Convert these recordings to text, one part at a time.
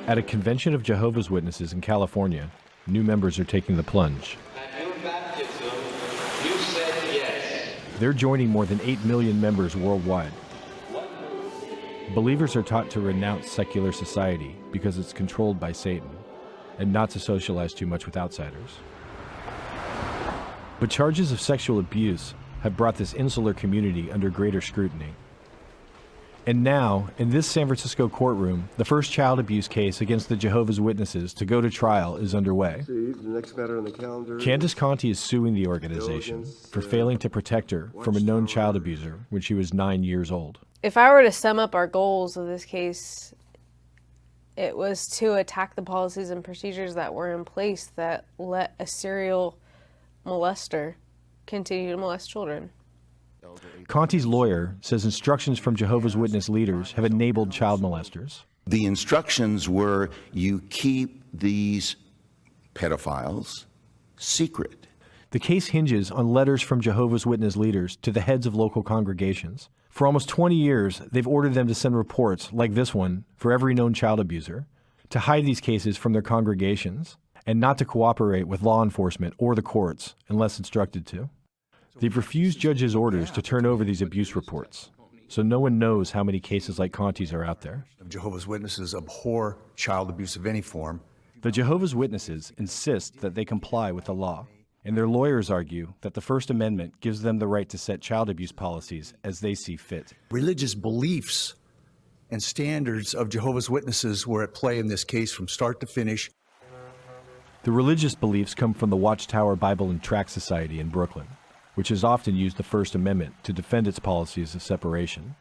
At a convention of Jehovah's Witnesses in California, new members are taking the plunge. At your baptism, you said yes. They're joining more than 8 million members worldwide. Believers are taught to renounce secular society because it's controlled by Satan, and not to socialize too much with outsiders. But charges of sexual abuse have brought this insular community under greater scrutiny. And now, in this San Francisco courtroom, the first child abuse case against the Jehovah's Witnesses to go to trial is underway. The next matter on the calendar. Candace Conti is suing the organization for failing to protect her from a known child abuser when she was 9 years old. If I were to sum up our goals of this case, it was to attack the policies and procedures that were in place that let a serial molester continue to molest children. Conti's lawyer says instructions from Jehovah's Witness leaders have enabled child molesters. The instructions were, you keep these pedophiles secret. The case hinges on letters from Jehovah's Witness leaders to the heads of local congregations. For almost 20 years, they've ordered them to send reports, like this one, for every known child abuser, to hide these cases from their congregations, and not to cooperate with law enforcement or the courts unless instructed to. They've refused judges' orders to turn over these abuse reports, so no one knows how many cases like Conti's are out there. Jehovah's Witnesses abhor child abuse of any form. The Jehovah's Witnesses insist that they comply with the law, and their lawyers argue that the First Amendment gives them the right to set child abuse policies as they see fit. Religious beliefs and standards of Jehovah's Witnesses were at play in this case from start to finish. The religious beliefs come from the Watchtower Bible and Tract Society in Brooklyn, which has often used the First Amendment to defend its policies of separation.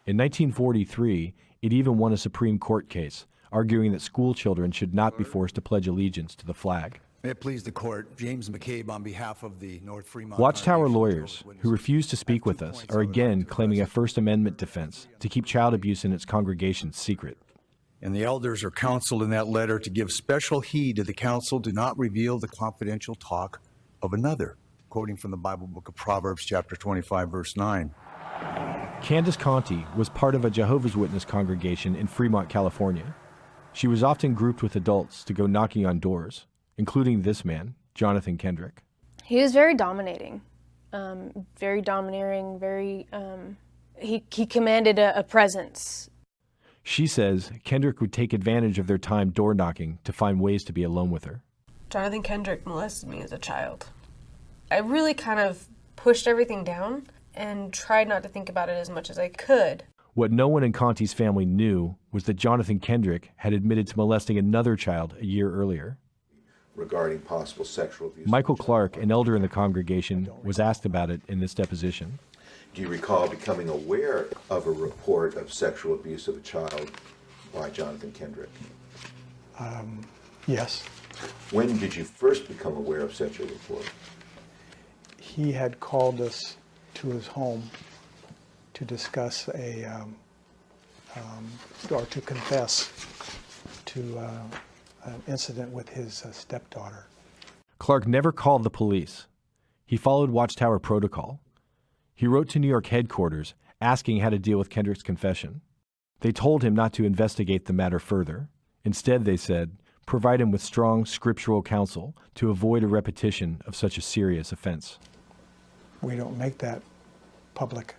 In 1943, it even won a Supreme Court case, arguing that school children should not be forced to pledge allegiance to the flag. May it please the court, James McCabe on behalf of the North Fremont Watchtower lawyers, who refuse to speak with us, are again claiming a First Amendment defense to keep child abuse in its congregations secret. And the elders are counseled in that letter to give special heed to the counsel, do not reveal the confidential talk of another. Quoting from the Bible book of Proverbs, chapter 25, verse 9. Candace Conti was part of a Jehovah's Witness congregation in Fremont, California. She was often grouped with adults to go knocking on doors, including this man, Jonathan Kendrick. He was very dominating, very domineering, he commanded a presence. She says Kendrick would take advantage of their time door knocking to find ways to be alone with her. Jonathan Kendrick molested me as a child. I really kind of pushed everything down and tried not to think about it as much as I could. What no one in Conti's family knew was that Jonathan Kendrick had admitted to molesting another child a year earlier. Regarding possible sexual abuse. Michael Clark, an elder in the congregation, was asked about it in this deposition. Do you recall becoming aware of a report of sexual abuse of a child by Jonathan Kendrick? Yes. When did you first become aware of such a report? He had called us to his home to discuss or to confess to an incident with his stepdaughter. Clark never called the police. He followed Watchtower protocol. He wrote to New York headquarters asking how to deal with Kendrick's confession. They told him not to investigate the matter further. Instead, they said, provide him with strong scriptural counsel to avoid a repetition of such a serious offense. We don't make that public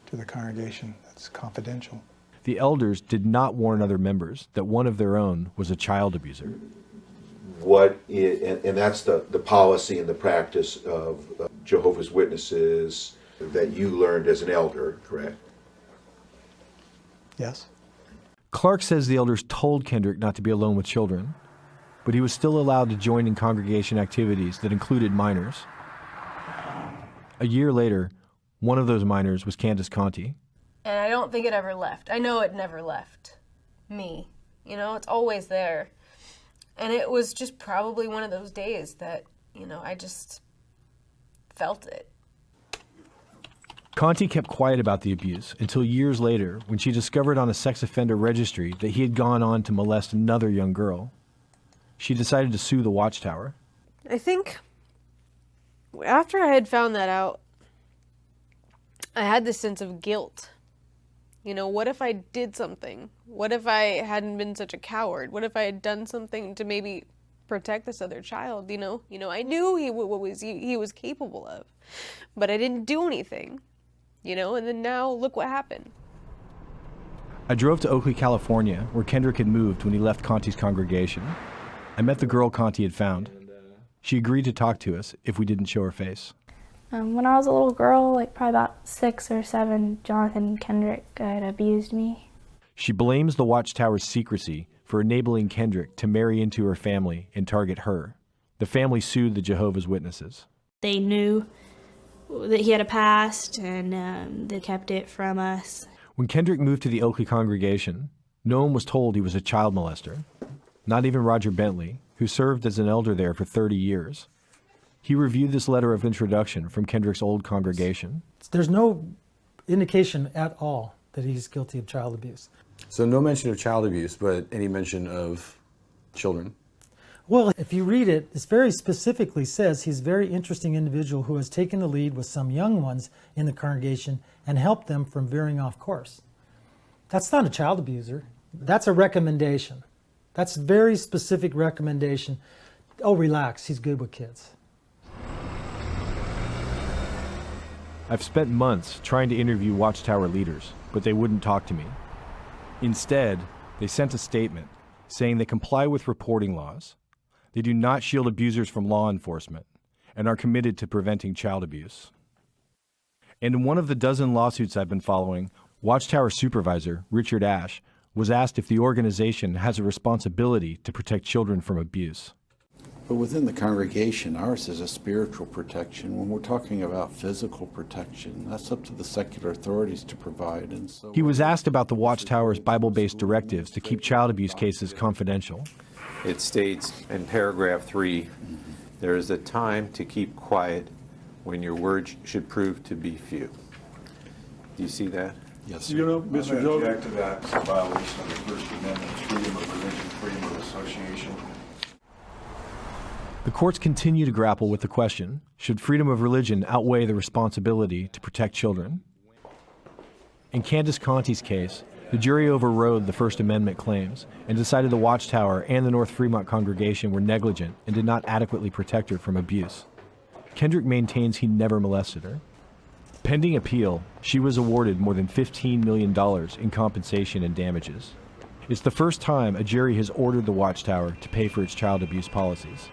to the congregation. That's confidential. The elders did not warn other members that one of their own was a child abuser. And that's the policy and the practice of Jehovah's Witnesses that you learned as an elder, correct? Yes. Clark says the elders told Kendrick not to be alone with children, but he was still allowed to join in congregation activities that included minors. A year later, one of those minors was Candace Conti. And I don't think it ever left. I know it never left me. You know, it's always there. And it was just probably one of those days that, I just felt it. Conti kept quiet about the abuse until years later when she discovered on a sex offender registry that he had gone on to molest another young girl. She decided to sue the Watchtower. I think after I had found that out, I had this sense of guilt You know, what if I did something? What if I hadn't been such a coward? What if I had done something to maybe protect this other child, you know? I knew he was capable of, but I didn't do anything, you know? And then now look what happened. I drove to Oakley, California, where Kendrick had moved when he left Conti's congregation. I met the girl Conti had found. She agreed to talk to us if we didn't show her face. When I was a little girl, like probably about 6 or 7, Jonathan Kendrick had abused me. She blames the Watchtower's secrecy for enabling Kendrick to marry into her family and target her. The family sued the Jehovah's Witnesses. They knew that he had a past, and they kept it from us. When Kendrick moved to the Oakley congregation, no one was told he was a child molester. Not even Roger Bentley, who served as an elder there for 30 years. He reviewed this letter of introduction from Kendrick's old congregation. There's no indication at all that he's guilty of child abuse. So no mention of child abuse, but any mention of children? Well, if you read it, it very specifically says he's a very interesting individual who has taken the lead with some young ones in the congregation and helped them from veering off course. That's not a child abuser. That's a recommendation. That's a very specific recommendation. Oh, relax, he's good with kids. I've spent months trying to interview Watchtower leaders, but they wouldn't talk to me. Instead, they sent a statement saying they comply with reporting laws, they do not shield abusers from law enforcement, and are committed to preventing child abuse. And in one of the dozen lawsuits I've been following, Watchtower supervisor Richard Ashe was asked if the organization has a responsibility to protect children from abuse. But within the congregation, ours is a spiritual protection. When we're talking about physical protection, that's up to the secular authorities to provide. And so he was asked about the Watchtower's Bible-based directives to keep child abuse cases confidential. It states in paragraph 3, there is a time to keep quiet when your words should prove to be few. Do you see that? Yes, You know, Mr. Joe. I object to that. It's a violation of the First Amendment, freedom of religion, freedom of association. The courts continue to grapple with the question, should freedom of religion outweigh the responsibility to protect children? In Candace Conti's case, the jury overrode the First Amendment claims and decided the Watchtower and the North Fremont congregation were negligent and did not adequately protect her from abuse. Kendrick maintains he never molested her. Pending appeal, she was awarded more than $15 million in compensation and damages. It's the first time a jury has ordered the Watchtower to pay for its child abuse policies.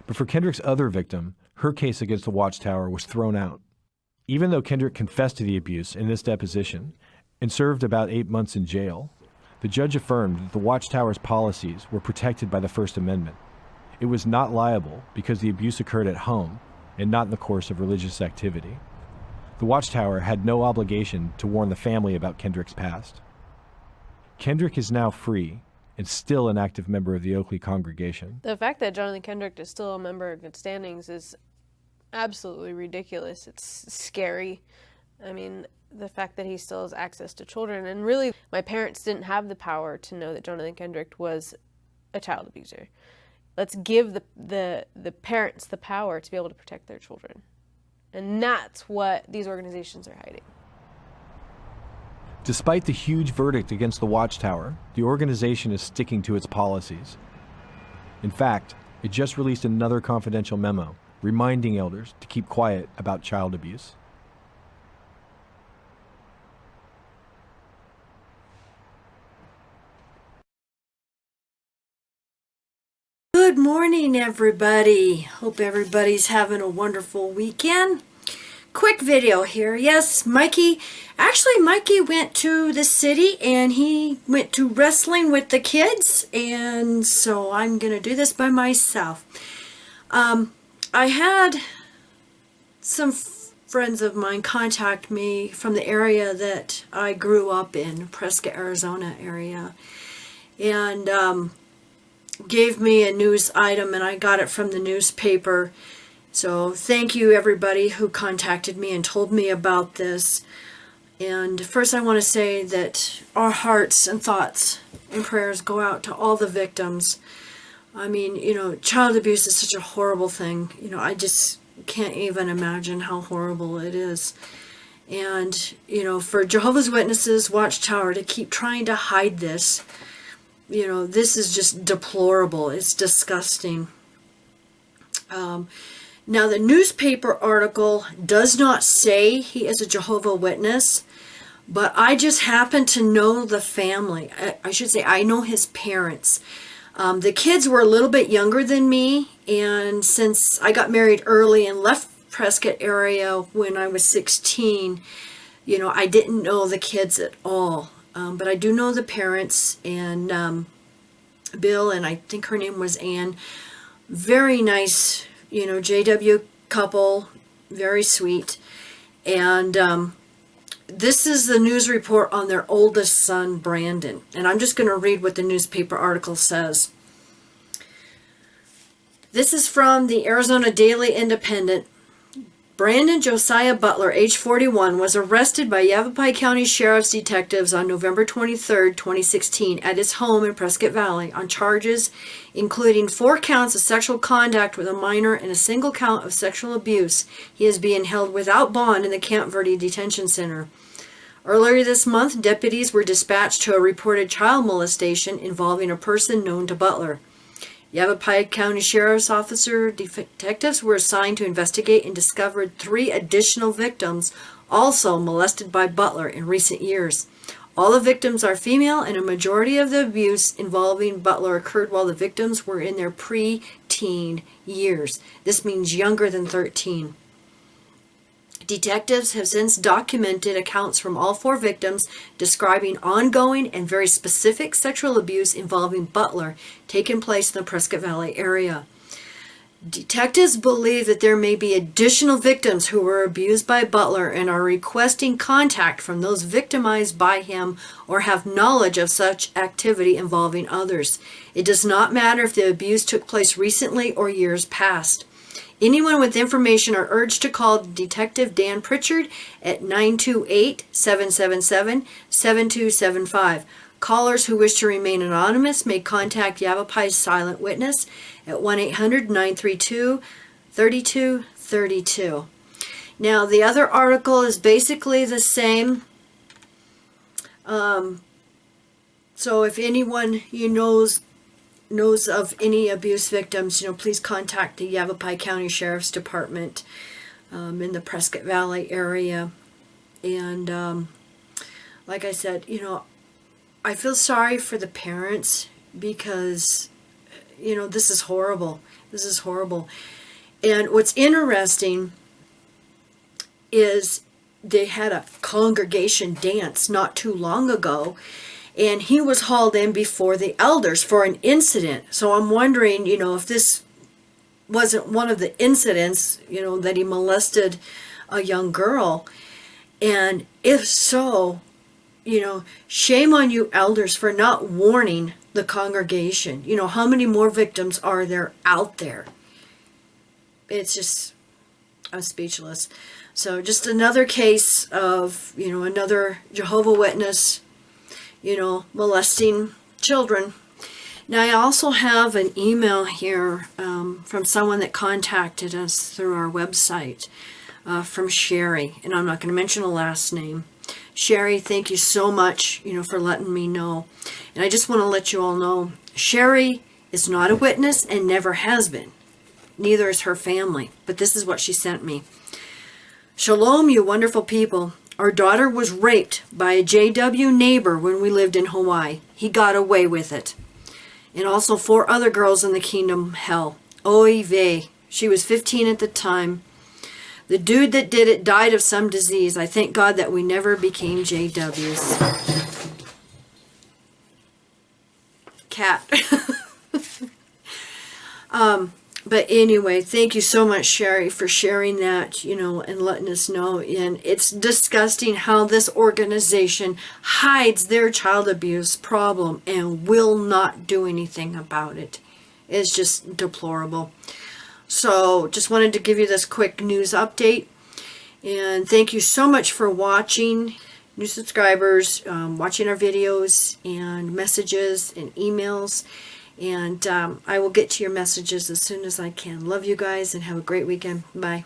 But for Kendrick's other victim, her case against the Watchtower was thrown out. Even though Kendrick confessed to the abuse in this deposition and served about 8 months in jail, the judge affirmed that the Watchtower's policies were protected by the First Amendment. It was not liable because the abuse occurred at home and not in the course of religious activity. The Watchtower had no obligation to warn the family about Kendrick's past. Kendrick is now free and still an active member of the Oakley congregation. The fact that Jonathan Kendrick is still a member of good standings is absolutely ridiculous. It's scary. I mean, the fact that he still has access to children, and really, my parents didn't have the power to know that Jonathan Kendrick was a child abuser. Let's give the parents the power to be able to protect their children. And that's what these organizations are hiding. Despite the huge verdict against the Watchtower, the organization is sticking to its policies. In fact, it just released another confidential memo reminding elders to keep quiet about child abuse. Good morning, everybody. Hope everybody's having a wonderful weekend. Quick video here. Yes, Mikey went to the city and he went to wrestling with the kids, and so I'm gonna do this by myself. I had some friends of mine contact me from the area that I grew up in, Prescott, Arizona area, and gave me a news item, and I got it from the newspaper. So thank you everybody who contacted me and told me about this. And first I want to say that our hearts and thoughts and prayers go out to all the victims. I mean, you know, child abuse is such a horrible thing. You know, I just can't even imagine how horrible it is. And, you know, for Jehovah's Witnesses, Watchtower to keep trying to hide this, you know, this is just deplorable. It's disgusting. Now, the newspaper article does not say he is a Jehovah Witness, but I just happen to know the family. I should say I know his parents. The kids were a little bit younger than me, and since I got married early and left Prescott area when I was 16, you know, I didn't know the kids at all. But I do know the parents, and Bill, and I think her name was Ann. Very nice, you know, JW couple, very sweet. And this is the news report on their oldest son, Brandon. And I'm just going to read what the newspaper article says. This is from the Arizona Daily Independent. Brandon Josiah Butler, age 41, was arrested by Yavapai County Sheriff's detectives on November 23, 2016, at his home in Prescott Valley on charges including 4 counts of sexual contact with a minor and a single count of sexual abuse. He is being held without bond in the Camp Verde Detention Center. Earlier this month, deputies were dispatched to a reported child molestation involving a person known to Butler. Yavapai County Sheriff's Officer detectives were assigned to investigate and discovered 3 additional victims also molested by Butler in recent years. All the victims are female, and a majority of the abuse involving Butler occurred while the victims were in their pre-teen years. This means younger than 13. Detectives have since documented accounts from all 4 victims describing ongoing and very specific sexual abuse involving Butler taking place in the Prescott Valley area. Detectives believe that there may be additional victims who were abused by Butler and are requesting contact from those victimized by him or have knowledge of such activity involving others. It does not matter if the abuse took place recently or years past. Anyone with information are urged to call Detective Dan Pritchard at 928-777-7275. Callers who wish to remain anonymous may contact Yavapai's Silent Witness at 1-800-932-3232. Now, the other article is basically the same. So if anyone knows of any abuse victims, please contact the Yavapai County Sheriff's Department in the Prescott Valley area. And like I said, I feel sorry for the parents because, this is horrible. This is horrible. And what's interesting is they had a congregation dance not too long ago, and he was hauled in before the elders for an incident. So I'm wondering, if this wasn't one of the incidents, that he molested a young girl. And if so, shame on you elders for not warning the congregation. How many more victims are there out there? It's just, I'm speechless. So just another case of, another Jehovah Witness, molesting children. Now, I also have an email here from someone that contacted us through our website, from Sherry, and I'm not going to mention a last name. Sherry, thank you so much, for letting me know. And I just want to let you all know, Sherry is not a witness and never has been. Neither is her family. But this is what she sent me. Shalom, you wonderful people. Our daughter was raped by a JW neighbor when we lived in Hawaii. He got away with it. And also 4 other girls in the kingdom hell. Oy vey. She was 15 at the time. The dude that did it died of some disease. I thank God that we never became JWs. Cat. But anyway, thank you so much, Sherry, for sharing that, and letting us know. And it's disgusting how this organization hides their child abuse problem and will not do anything about it. It's just deplorable. So just wanted to give you this quick news update. And thank you so much for watching. New subscribers, watching our videos and messages and emails. And I will get to your messages as soon as I can. Love you guys and have a great weekend. Bye.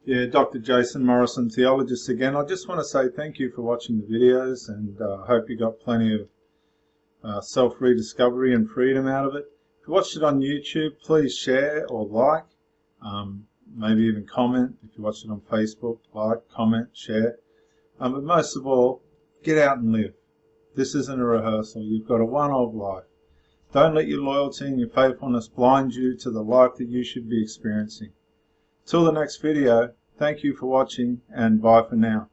Yeah, Dr. Jason Morrison, theologist again. I just want to say thank you for watching the videos, and I hope you got plenty of self-rediscovery and freedom out of it. If you watched it on YouTube, please share or like, maybe even comment. If you watched it on Facebook, like, comment, share. But most of all, get out and live. This isn't a rehearsal. You've got a one-off life. Don't let your loyalty and your faithfulness blind you to the life that you should be experiencing. Till the next video, thank you for watching, and bye for now.